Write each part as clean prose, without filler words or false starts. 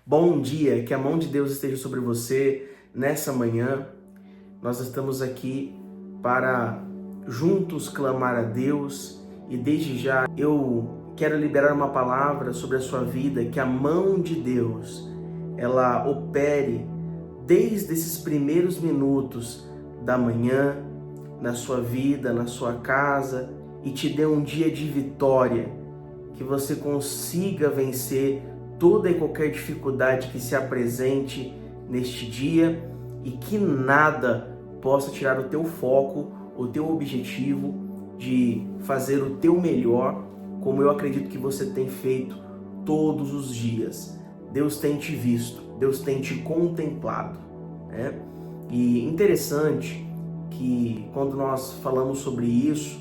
Bom dia, que a mão de Deus esteja sobre você nessa manhã. Nós estamos aqui para juntos clamar a Deus e desde já eu quero liberar uma palavra sobre a sua vida, que a mão de Deus, ela opere desde esses primeiros minutos da manhã, na sua vida, na sua casa e te dê um dia de vitória, que você consiga vencer toda e qualquer dificuldade que se apresente neste dia e que nada possa tirar o teu foco, o teu objetivo de fazer o teu melhor, como eu acredito que você tem feito todos os dias. Deus tem te visto, Deus tem te contemplado, né? E interessante que quando nós falamos sobre isso,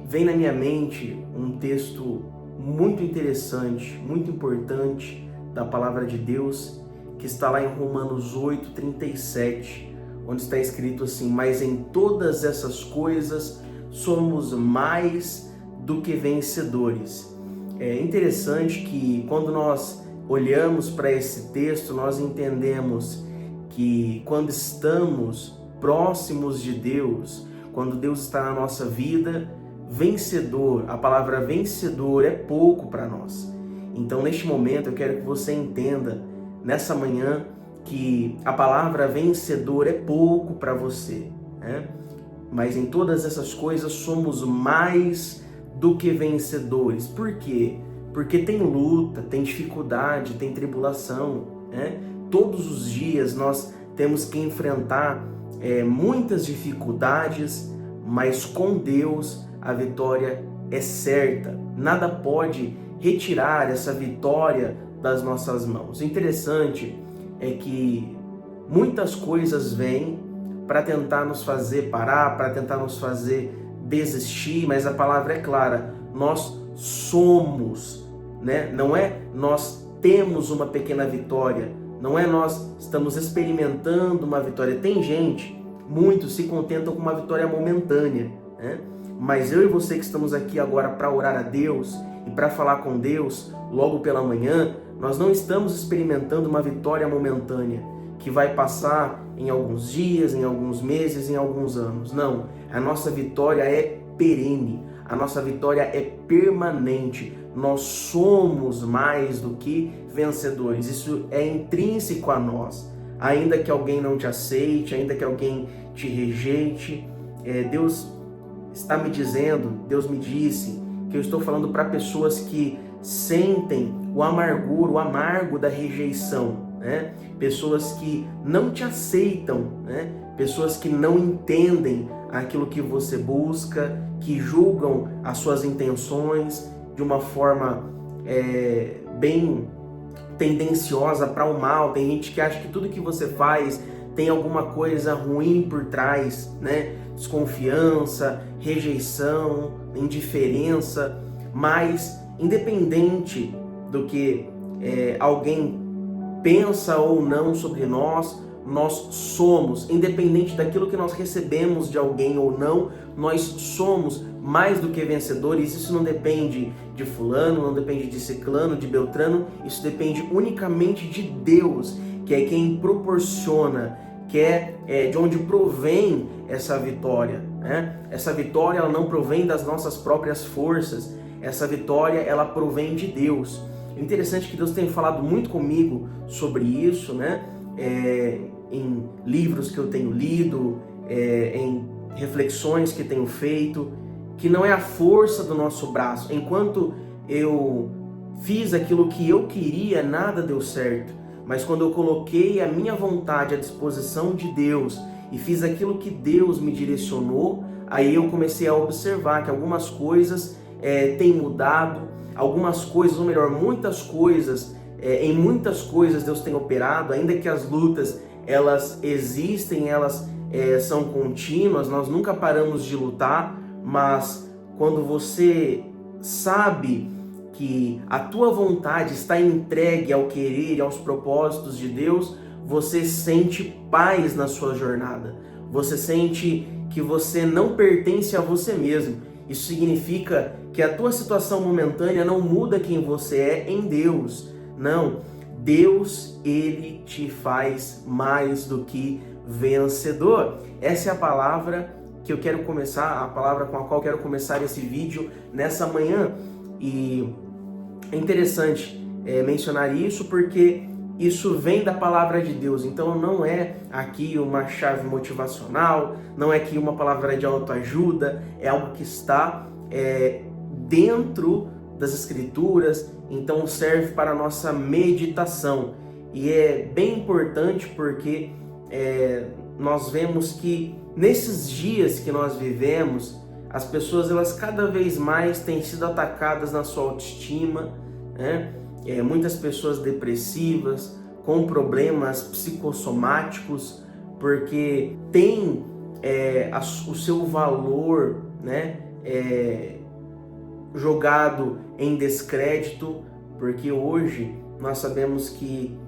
vem na minha mente um texto muito interessante, muito importante da palavra de Deus, que está lá em Romanos 8:37, onde está escrito assim: mas em todas essas coisas somos mais do que vencedores. É interessante que quando nós olhamos para esse texto, nós entendemos que quando estamos próximos de Deus, quando Deus está na nossa vida, vencedor, a palavra vencedor é pouco para nós. Então, neste momento, eu quero que você entenda, nessa manhã, que a palavra vencedor é pouco para você, né? Mas em todas essas coisas somos mais do que vencedores. Por quê? Porque tem luta, tem dificuldade, tem tribulação, né? Todos os dias nós temos que enfrentar muitas dificuldades, mas com Deus a vitória é certa. Nada pode retirar essa vitória das nossas mãos. O interessante é que muitas coisas vêm para tentar nos fazer parar, para tentar nos fazer desistir, mas a palavra é clara: nós somos, né? Não é nós temos uma pequena vitória, não é nós estamos experimentando uma vitória. Tem gente, muitos se contentam com uma vitória momentânea, né? Mas eu e você que estamos aqui agora para orar a Deus e para falar com Deus logo pela manhã, nós não estamos experimentando uma vitória momentânea que vai passar em alguns dias, em alguns meses, em alguns anos. Não, a nossa vitória é perene, a nossa vitória é permanente. Nós somos mais do que vencedores, isso é intrínseco a nós. Ainda que alguém não te aceite, ainda que alguém te rejeite, Deus está me dizendo, Deus me disse que eu estou falando para pessoas que sentem o amargo da rejeição, né? Pessoas que não te aceitam, né? Pessoas que não entendem aquilo que você busca, que julgam as suas intenções de uma forma bem tendenciosa para o mal. Tem gente que acha que tudo que você faz tem alguma coisa ruim por trás, né? Desconfiança, rejeição, indiferença. Mas independente do que alguém pensa ou não sobre nós, nós somos, independente daquilo que nós recebemos de alguém ou não, nós somos mais do que vencedores. Isso não depende de fulano, não depende de ciclano, de beltrano, isso depende unicamente de Deus, que é quem proporciona, que é de onde provém essa vitória, né? Essa vitória ela não provém das nossas próprias forças, essa vitória ela provém de Deus. É interessante que Deus tem falado muito comigo sobre isso, né? Em livros que eu tenho lido, em reflexões que tenho feito, que não é a força do nosso braço. Enquanto eu fiz aquilo que eu queria, nada deu certo. Mas quando eu coloquei a minha vontade à disposição de Deus e fiz aquilo que Deus me direcionou, aí eu comecei a observar que algumas coisas têm mudado, algumas coisas, ou melhor, muitas coisas, em muitas coisas Deus tem operado, ainda que as lutas elas existem, elas são contínuas, nós nunca paramos de lutar, mas quando você sabe que a tua vontade está entregue ao querer e aos propósitos de Deus, você sente paz na sua jornada. Você sente que você não pertence a você mesmo. Isso significa que a tua situação momentânea não muda quem você é em Deus. Não, Deus, Ele te faz mais do que vencedor. Essa é a palavra que eu quero começar, a palavra com a qual eu quero começar esse vídeo nessa manhã. E é interessante mencionar isso porque isso vem da palavra de Deus. Então não é aqui uma chave motivacional, não é aqui uma palavra de autoajuda, é algo que está dentro das Escrituras, então serve para a nossa meditação. E é bem importante porque nós vemos que nesses dias que nós vivemos, as pessoas elas cada vez mais têm sido atacadas na sua autoestima, né? Muitas pessoas depressivas, com problemas psicossomáticos, porque tem o seu valor, né, jogado em descrédito, porque hoje nós sabemos que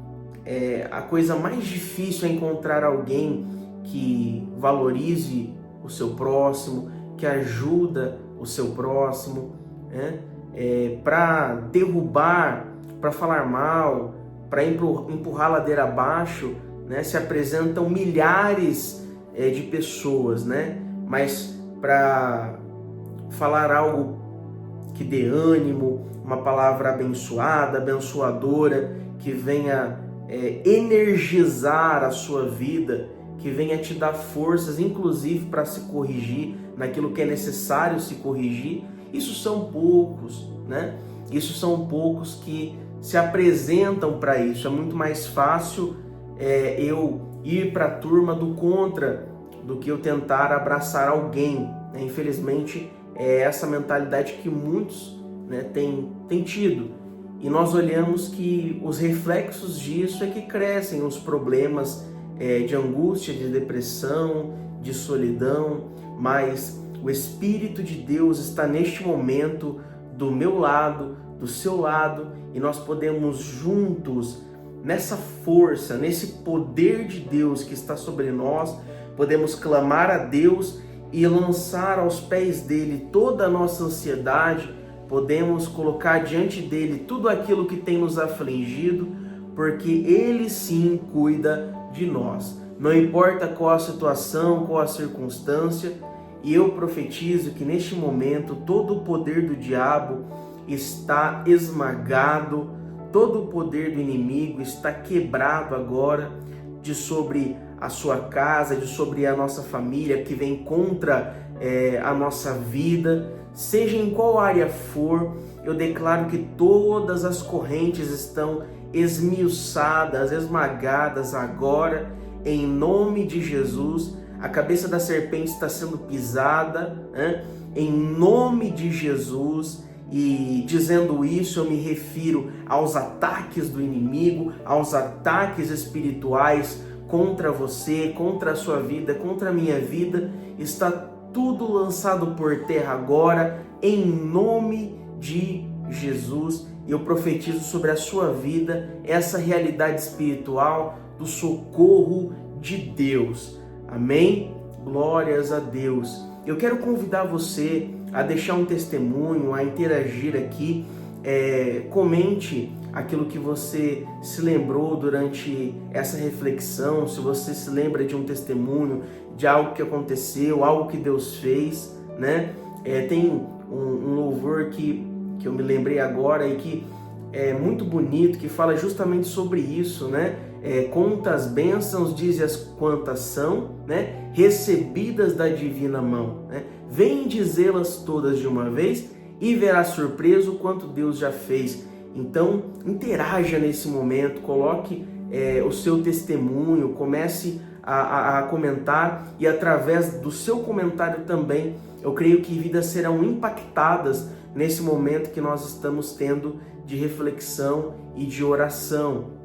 a coisa mais difícil é encontrar alguém que valorize o seu próximo, que ajuda o seu próximo, né? Para derrubar, para falar mal, para empurrar a ladeira abaixo, né? Se apresentam milhares de pessoas, né? Mas para falar algo que dê ânimo, uma palavra abençoada, abençoadora, que venha energizar a sua vida, que venha te dar forças, inclusive para se corrigir naquilo que é necessário se corrigir. Isso são poucos, né? Isso são poucos que se apresentam para isso. É muito mais fácil eu ir para a turma do contra do que eu tentar abraçar alguém, né? Infelizmente, é essa mentalidade que muitos, né, têm tido. E nós olhamos que os reflexos disso é que crescem os problemas de angústia, de depressão, de solidão, mas o Espírito de Deus está neste momento do meu lado, do seu lado, e nós podemos juntos, nessa força, nesse poder de Deus que está sobre nós, podemos clamar a Deus e lançar aos pés dele toda a nossa ansiedade, podemos colocar diante dele tudo aquilo que tem nos afligido, porque ele sim cuida de nós. Não importa qual a situação, qual a circunstância, e eu profetizo que neste momento todo o poder do diabo está esmagado, todo o poder do inimigo está quebrado agora de sobre a sua casa, de sobre a nossa família que vem contra a nossa vida, seja em qual área for. Eu declaro que todas as correntes estão esmiuçadas, esmagadas agora, em nome de Jesus. A cabeça da serpente está sendo pisada, né? Em nome de Jesus. E dizendo isso, eu me refiro aos ataques do inimigo, aos ataques espirituais contra você, contra a sua vida, contra a minha vida. Está tudo lançado por terra agora, em nome de Jesus. Eu profetizo sobre a sua vida essa realidade espiritual do socorro de Deus. Amém? Glórias a Deus. Eu quero convidar você a deixar um testemunho, a interagir aqui. Comente aquilo que você se lembrou durante essa reflexão, se você se lembra de um testemunho, de algo que aconteceu, algo que Deus fez, né? Tem um louvor que eu me lembrei agora e que é muito bonito, que fala justamente sobre isso, né? Quantas bênçãos, dize as quantas são, né? Recebidas da divina mão, né? Vem dizê-las todas de uma vez e verá surpreso quanto Deus já fez. Então, interaja nesse momento, coloque o seu testemunho, comece a comentar, e através do seu comentário também, eu creio que vidas serão impactadas nesse momento que nós estamos tendo de reflexão e de oração.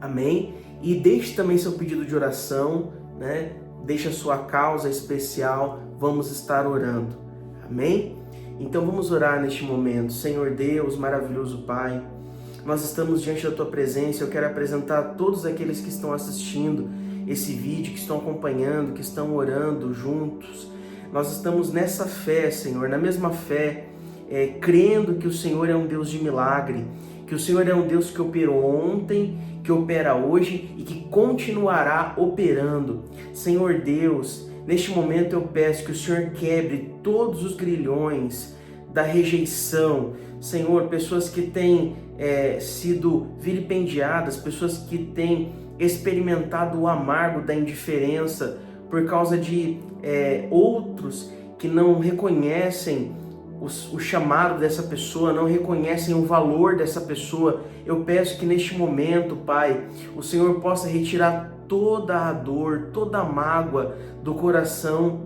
Amém? E deixe também seu pedido de oração, né? Deixe a sua causa especial, vamos estar orando. Amém? Então vamos orar neste momento. Senhor Deus, maravilhoso Pai, nós estamos diante da Tua presença. Eu quero apresentar a todos aqueles que estão assistindo esse vídeo, que estão acompanhando, que estão orando juntos. Nós estamos nessa fé, Senhor, na mesma fé, crendo que o Senhor é um Deus de milagre. que o Senhor é um Deus que operou ontem, que opera hoje e que continuará operando. Senhor Deus, neste momento eu peço que o Senhor quebre todos os grilhões da rejeição. Senhor, pessoas que têm sido vilipendiadas, pessoas que têm experimentado o amargo da indiferença por causa de outros que não reconhecem o chamado dessa pessoa, não reconhecem o valor dessa pessoa. Eu peço que neste momento, Pai, o Senhor possa retirar toda a dor, toda a mágoa do coração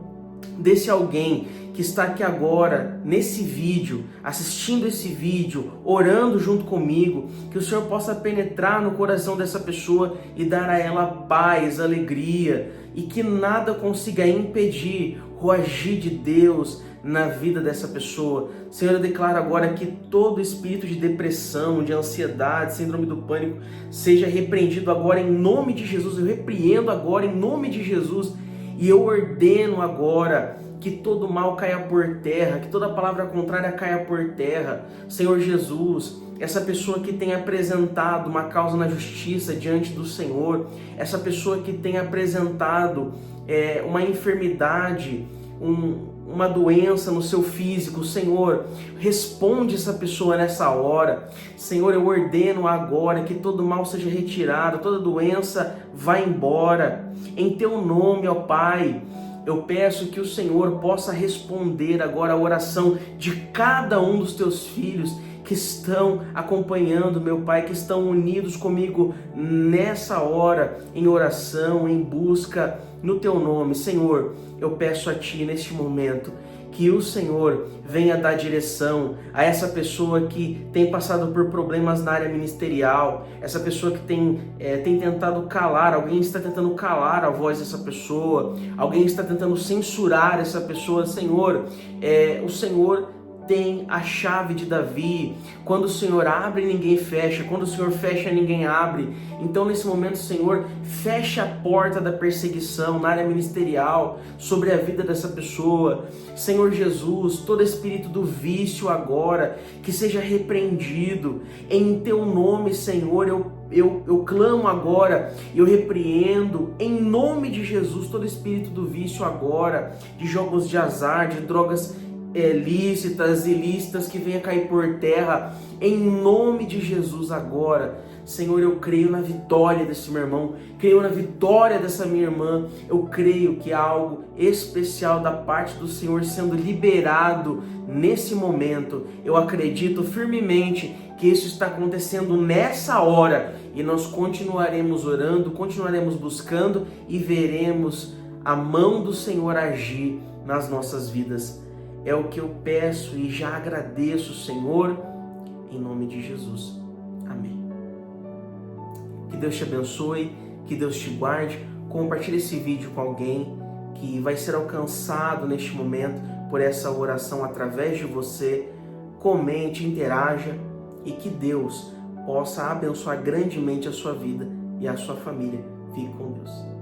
desse alguém que está aqui agora, nesse vídeo, assistindo esse vídeo, orando junto comigo, que o Senhor possa penetrar no coração dessa pessoa e dar a ela paz, alegria, e que nada consiga impedir o agir de Deus na vida dessa pessoa. Senhor, eu declaro agora que todo espírito de depressão, de ansiedade, síndrome do pânico, seja repreendido agora em nome de Jesus. Eu repreendo agora em nome de Jesus e eu ordeno agora que todo mal caia por terra, que toda palavra contrária caia por terra. Senhor Jesus, essa pessoa que tem apresentado uma causa na justiça diante do Senhor, essa pessoa que tem apresentado uma enfermidade, uma doença no seu físico, Senhor, responde essa pessoa nessa hora. Senhor, eu ordeno agora que todo mal seja retirado, toda doença vá embora. Em teu nome, ó Pai, eu peço que o Senhor possa responder agora a oração de cada um dos teus filhos que estão acompanhando, meu Pai, que estão unidos comigo nessa hora, em oração, em busca no Teu nome. Senhor, eu peço a Ti neste momento que o Senhor venha dar direção a essa pessoa que tem passado por problemas na área ministerial, essa pessoa que tem tentado calar, alguém está tentando calar a voz dessa pessoa, alguém está tentando censurar essa pessoa. Senhor, o Senhor tem a chave de Davi. Quando o Senhor abre, ninguém fecha. Quando o Senhor fecha, ninguém abre. Então, nesse momento, Senhor, fecha a porta da perseguição na área ministerial sobre a vida dessa pessoa. Senhor Jesus, todo espírito do vício agora, que seja repreendido. Em Teu nome, Senhor, eu clamo agora, eu repreendo em nome de Jesus todo espírito do vício agora, de jogos de azar, de drogas lícitas, ilícitas, que venha cair por terra, em nome de Jesus agora. Senhor, eu creio na vitória desse meu irmão, creio na vitória dessa minha irmã, eu creio que há algo especial da parte do Senhor sendo liberado nesse momento. Eu acredito firmemente que isso está acontecendo nessa hora e nós continuaremos orando, continuaremos buscando e veremos a mão do Senhor agir nas nossas vidas. É o que eu peço e já agradeço, Senhor, em nome de Jesus. Amém. Que Deus te abençoe, que Deus te guarde. Compartilhe esse vídeo com alguém que vai ser alcançado neste momento por essa oração através de você. Comente, interaja e que Deus possa abençoar grandemente a sua vida e a sua família. Fique com Deus.